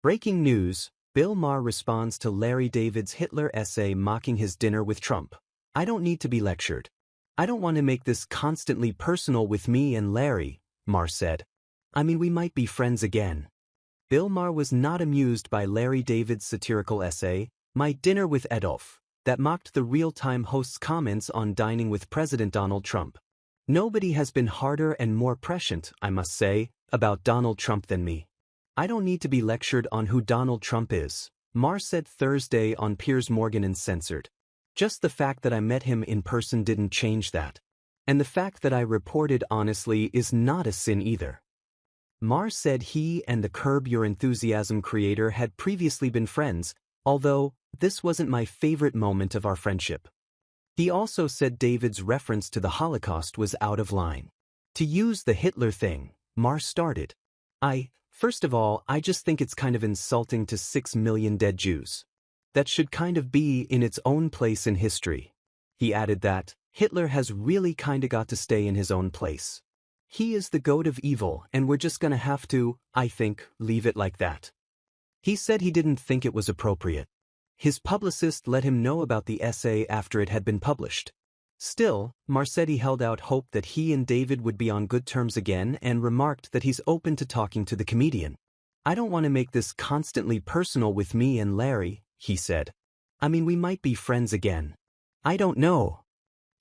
Breaking news, Bill Maher responds to Larry David's Hitler essay mocking his dinner with Trump. I don't need to be lectured. I don't want to make this constantly personal with me and Larry, Maher said. I mean, we might be friends again. Bill Maher was not amused by Larry David's satirical essay, My Dinner with Adolf, that mocked the real-time host's comments on dining with President Donald Trump. Nobody has been harder and more prescient, I must say, about Donald Trump than me. I don't need to be lectured on who Donald Trump is, Maher said Thursday on Piers Morgan Uncensored. Just the fact that I met him in person didn't change that. And the fact that I reported honestly is not a sin either. Maher said he and the Curb Your Enthusiasm creator had previously been friends, although this wasn't my favorite moment of our friendship. He also said David's reference to the Holocaust was out of line. To use the Hitler thing, Maher started. First of all, I just think it's kind of insulting to 6 million dead Jews. That should kind of be in its own place in history. He added that Hitler has really kinda got to stay in his own place. He is the goat of evil, and we're just gonna have to, I think, leave it like that. He said he didn't think it was appropriate. His publicist let him know about the essay after it had been published. Still, Maher said he held out hope that he and David would be on good terms again and remarked that he's open to talking to the comedian. I don't want to make this constantly personal with me and Larry, he said. I mean, we might be friends again. I don't know.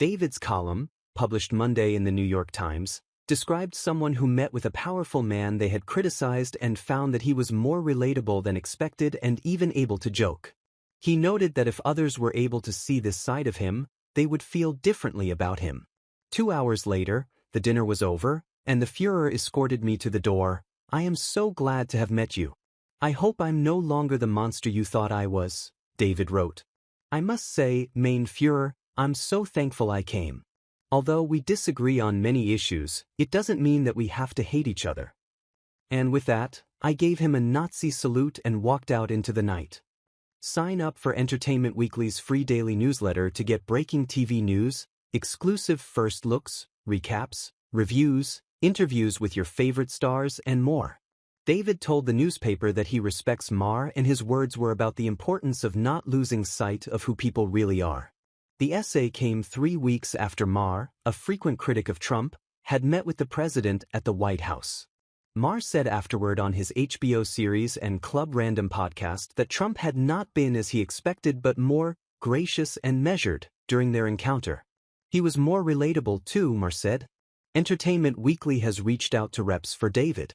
David's column, published Monday in the New York Times, described someone who met with a powerful man they had criticized and found that he was more relatable than expected and even able to joke. He noted that if others were able to see this side of him, they would feel differently about him. 2 hours later, the dinner was over, and the Führer escorted me to the door. I am so glad to have met you. I hope I'm no longer the monster you thought I was, David wrote. I must say, Mein Führer, I'm so thankful I came. Although we disagree on many issues, it doesn't mean that we have to hate each other. And with that, I gave him a Nazi salute and walked out into the night. Sign up for Entertainment Weekly's free daily newsletter to get breaking TV news, exclusive first looks, recaps, reviews, interviews with your favorite stars, and more. David told the newspaper that he respects Maher, and his words were about the importance of not losing sight of who people really are. The essay came 3 weeks after Maher, a frequent critic of Trump, had met with the president at the White House. Maher said afterward on his HBO series and Club Random podcast that Trump had not been as he expected but more gracious and measured during their encounter. He was more relatable too, Maher said. Entertainment Weekly has reached out to reps for David.